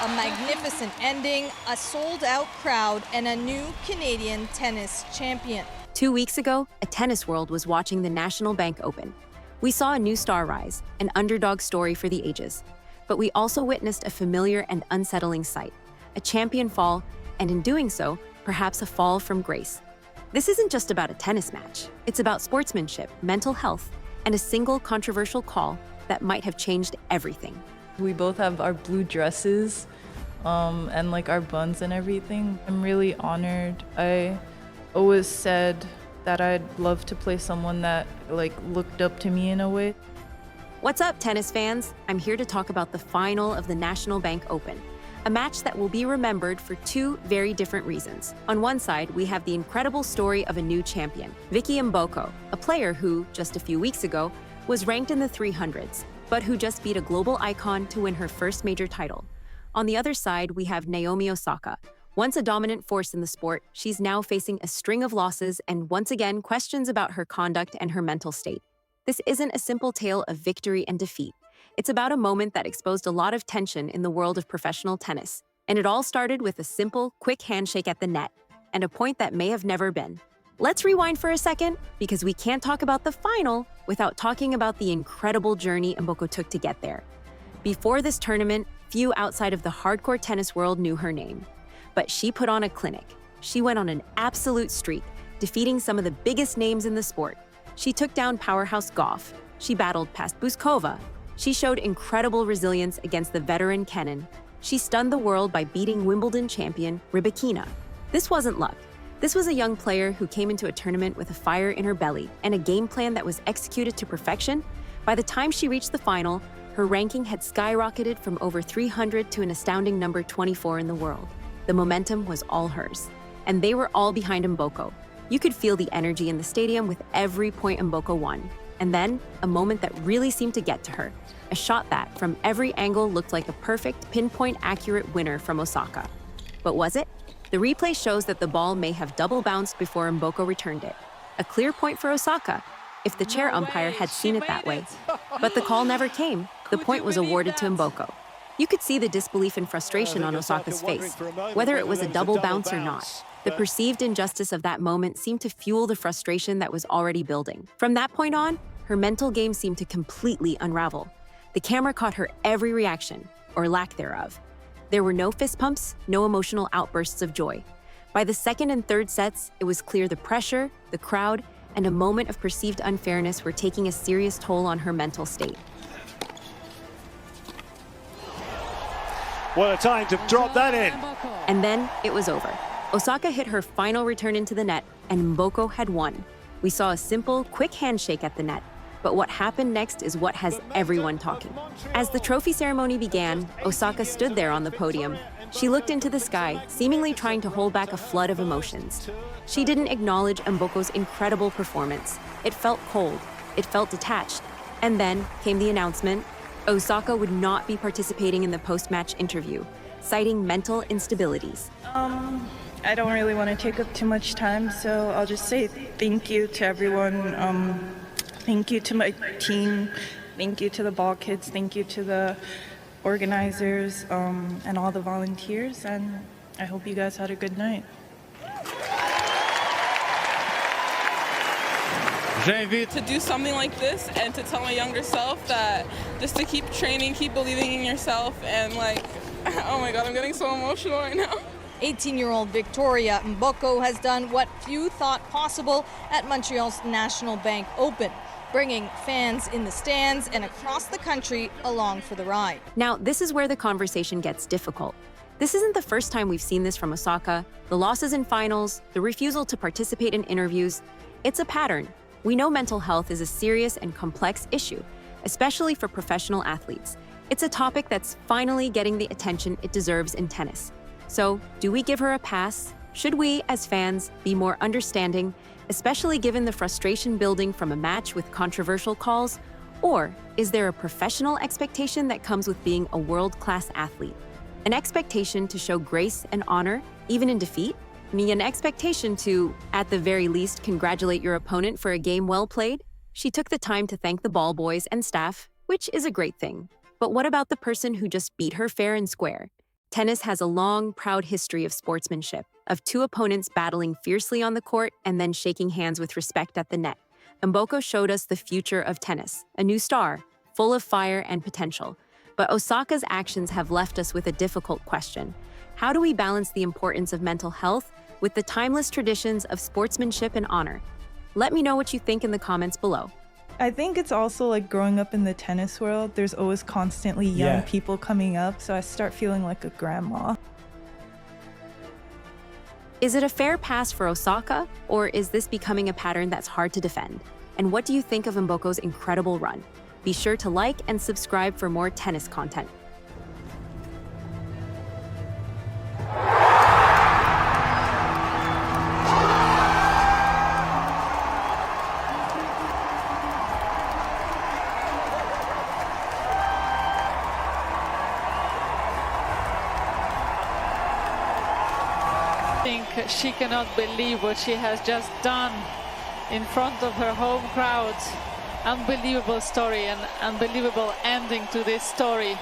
A magnificent ending, a sold-out crowd, and a new Canadian tennis champion. 2 weeks ago, a tennis world was watching the National Bank Open. We saw a new star rise, an underdog story for the ages. But we also witnessed a familiar and unsettling sight, a champion fall, and in doing so, perhaps a fall from grace. This isn't just about a tennis match. It's about sportsmanship, mental health, and a single controversial call that might have changed everything. We both have our blue dresses and like our buns and everything. I'm really honored. I always said that I'd love to play someone that like looked up to me in a way. What's up, tennis fans? I'm here to talk about the final of the National Bank Open, a match that will be remembered for two very different reasons. On one side, we have the incredible story of a new champion, Vicky Mboko, a player who, just a few weeks ago, was ranked in the 300s, but who just beat a global icon to win her first major title. On the other side, we have Naomi Osaka. Once a dominant force in the sport, she's now facing a string of losses and once again questions about her conduct and her mental state. This isn't a simple tale of victory and defeat. It's about a moment that exposed a lot of tension in the world of professional tennis. And it all started with a simple, quick handshake at the net, and a point that may have never been. Let's rewind for a second, because we can't talk about the final without talking about the incredible journey Mboko took to get there. Before this tournament, few outside of the hardcore tennis world knew her name. But she put on a clinic. She went on an absolute streak, defeating some of the biggest names in the sport. She took down powerhouse Gauff. She battled past Buzkova. She showed incredible resilience against the veteran Kenin. She stunned the world by beating Wimbledon champion Rybakina. This wasn't luck. This was a young player who came into a tournament with a fire in her belly and a game plan that was executed to perfection. By the time she reached the final, her ranking had skyrocketed from over 300 to an astounding number 24 in the world. The momentum was all hers, and they were all behind Mboko. You could feel the energy in the stadium with every point Mboko won. And then, a moment that really seemed to get to her. A shot that, from every angle, looked like a perfect, pinpoint-accurate winner from Osaka. But was it? The replay shows that the ball may have double bounced before Mboko returned it. A clear point for Osaka, if the chair umpire had seen it that way. But the call never came. The point was awarded to Mboko. You could see the disbelief and frustration on Osaka's face, whether it was a double bounce or not. The perceived injustice of that moment seemed to fuel the frustration that was already building. From that point on, her mental game seemed to completely unravel. The camera caught her every reaction, or lack thereof. There were no fist pumps, no emotional outbursts of joy. By the second and third sets, it was clear the pressure, the crowd, and a moment of perceived unfairness were taking a serious toll on her mental state. What a time to drop that in. And then it was over. Osaka hit her final return into the net, and Mboko had won. We saw a simple, quick handshake at the net, but what happened next is what has everyone talking. As the trophy ceremony began, Osaka stood there on the podium. She looked into the sky, seemingly trying to hold back a flood of emotions. She didn't acknowledge Mboko's incredible performance. It felt cold, it felt detached. And then came the announcement: Osaka would not be participating in the post-match interview, citing mental instabilities. I don't really want to take up too much time, so I'll just say thank you to everyone. Thank you to my team. Thank you to the ball kids. Thank you to the organizers and all the volunteers. And I hope you guys had a good night. To do something like this and to tell my younger self that just to keep training, keep believing in yourself, and like, oh my God, I'm getting so emotional right now. 18-year-old Victoria Mboko has done what few thought possible at Montreal's National Bank Open, bringing fans in the stands and across the country along for the ride. Now, this is where the conversation gets difficult. This isn't the first time we've seen this from Osaka. The losses in finals, the refusal to participate in interviews. It's a pattern. We know mental health is a serious and complex issue, especially for professional athletes. It's a topic that's finally getting the attention it deserves in tennis. So, do we give her a pass? Should we, as fans, be more understanding, especially given the frustration building from a match with controversial calls? Or is there a professional expectation that comes with being a world-class athlete? An expectation to show grace and honor, even in defeat? An expectation to, at the very least, congratulate your opponent for a game well played? She took the time to thank the ball boys and staff, which is a great thing. But what about the person who just beat her fair and square? Tennis has a long, proud history of sportsmanship, of two opponents battling fiercely on the court and then shaking hands with respect at the net. Mboko showed us the future of tennis, a new star, full of fire and potential. But Osaka's actions have left us with a difficult question. How do we balance the importance of mental health with the timeless traditions of sportsmanship and honor? Let me know what you think in the comments below. I think it's also like growing up in the tennis world, there's always constantly young people coming up, so I start feeling like a grandma. Is it a fair pass for Osaka, or is this becoming a pattern that's hard to defend? And what do you think of Mboko's incredible run? Be sure to like and subscribe for more tennis content. I think she cannot believe what she has just done in front of her home crowd. Unbelievable story and unbelievable ending to this story.